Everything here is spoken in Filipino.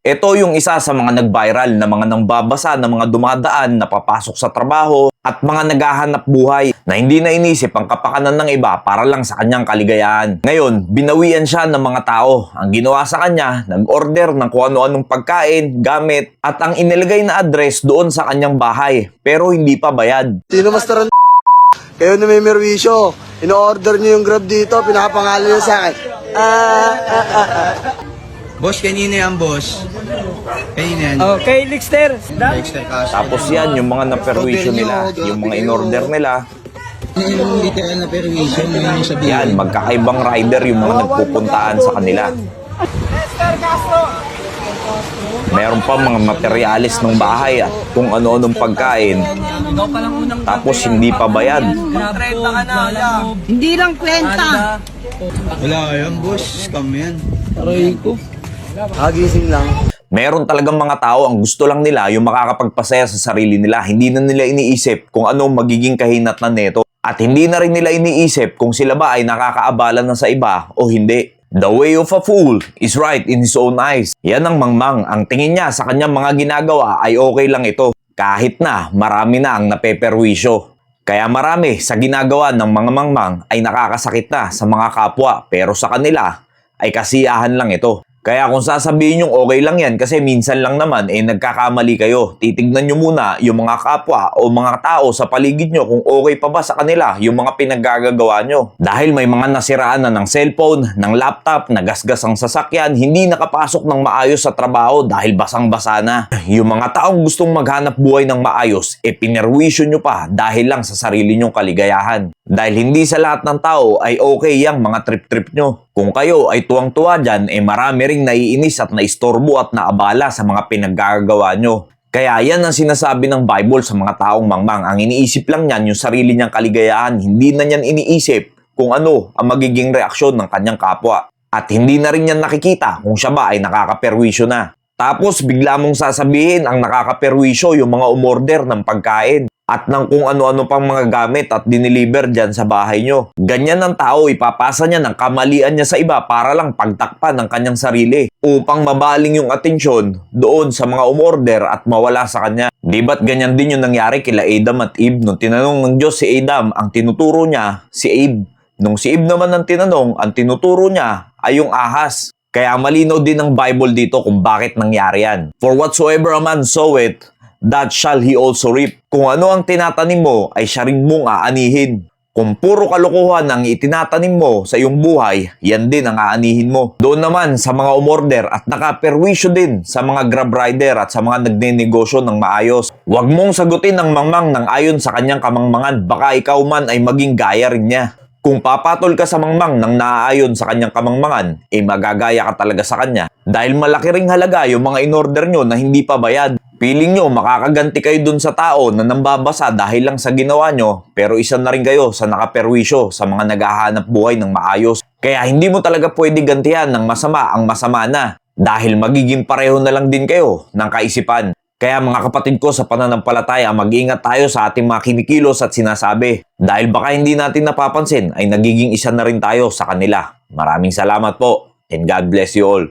Ito yung isa sa mga nag-viral na mga nangbabasa na mga dumadaan na papasok sa trabaho at mga naghahanap buhay na hindi na inisip ang kapakanan ng iba para lang sa kanyang kaligayahan. Ngayon, binawian siya ng mga tao. Ang ginawa sa kanya, nag-order ng kung ano-anong pagkain, gamit, at ang inilagay na address doon sa kanyang bahay. Pero hindi pa bayad. Sino mas taran? Kayo na may merwisyo. Ino-order nyo yung Grab dito, pinapangalan nyo sa akin. Boss, kanina yan, boss. Kanina yan. Okay, Lixter. Extra cash. Tapos yan, yung mga naperwisyo nila, yung mga in-order nila, Yung literal na permission, yung sabihin. yan, magkakaibang rider yung mga nagpupuntaan sa kanila. Meron pa mga materialis ng bahay at kung ano-anong pagkain, tapos hindi pa bayad. Hindi lang kwenta. Wala yan, boss. Scam yan. Aray ko. Hagising lang. Meron talagang mga tao ang gusto lang nila yung makakapagpasaya sa sarili nila. Hindi na nila iniisip kung ano magiging kahinatnan nito. At hindi na rin nila iniisip kung sila ba ay nakakaabala na sa iba o hindi. The way of a fool is right in his own eyes. Yan ang mangmang. Ang tingin niya sa kanyang mga ginagawa ay okay lang ito. Kahit na marami na ang napeperwisyo. Kaya marami sa ginagawa ng mga mangmang ay nakakasakit na sa mga kapwa. Pero sa kanila ay kasiyahan lang ito. Kaya kung sasabihin yung okay lang yan kasi minsan lang naman nagkakamali kayo. Titignan nyo muna yung mga kapwa o mga tao sa paligid nyo kung okay pa ba sa kanila yung mga pinaggagawa nyo. Dahil may mga nasiraan na ng cellphone, ng laptop, nagasgas ang sasakyan, hindi nakapasok ng maayos sa trabaho dahil basang-basa na. Yung mga taong gustong maghanap buhay ng maayos, pinerwisyo nyo pa dahil lang sa sarili nyong kaligayahan. Dahil hindi sa lahat ng tao ay okay yung mga trip-trip nyo. Kung kayo ay tuwang-tuwa dyan, marami ring naiinis at naistorbo at naabala sa mga pinaggagawa nyo. Kaya yan ang sinasabi ng Bible sa mga taong mangmang. Ang iniisip lang niyan yung sarili niyang kaligayahan. Hindi na niyan iniisip kung ano ang magiging reaksyon ng kanyang kapwa. At hindi na rin niyan nakikita kung siya ba ay nakakaperwisyo na. Tapos bigla mong sasabihin ang nakakaperwisyo yung mga umorder ng pagkain at ng kung ano-ano pang mga gamit at dineliver dyan sa bahay nyo. Ganyan ng tao, ipapasa niya ng kamalian niya sa iba para lang pagtakpan ng kanyang sarili upang mabaling yung atensyon doon sa mga umorder at mawala sa kanya. Di ba't ganyan din yung nangyari kila Adam at Eve? Nung tinanong ng Diyos si Adam, ang tinuturo niya si Abe. Nung si Eve naman ang tinanong, ang tinuturo niya ay yung ahas. Kaya malinaw din ng Bible dito kung bakit nangyari yan. For whatsoever a man soweth, that shall he also reap. Kung ano ang tinatanim mo, ay siya rin mong aanihin. Kung puro kalokohan ang itinatanim mo sa iyong buhay, yan din ang aanihin mo. Doon naman sa mga umorder at nakaperwisyo din sa mga grab rider at sa mga nagnenegosyo ng maayos. Huwag mong sagutin ang mangmang ng ayon sa kanyang kamangmangan, baka ikaw man ay maging gaya rin niya. Kung papatol ka sa mangmang ng naaayon sa kanyang kamangmangan, magagaya ka talaga sa kanya. Dahil malaki ring halaga yung mga in-order nyo na hindi pa bayad. Piling nyo makakaganti kayo dun sa tao na nambabasa dahil lang sa ginawa nyo, pero isa na rin kayo sa nakaperwisyo sa mga naghahanap buhay ng maayos. Kaya hindi mo talaga pwede gantihan ng masama ang masama na, dahil magiging pareho na lang din kayo ng kaisipan. Kaya mga kapatid ko sa pananampalataya, mag-ingat tayo sa ating mga kinikilos at sinasabi. Dahil baka hindi natin napapansin ay nagiging isa na rin tayo sa kanila. Maraming salamat po and God bless you all.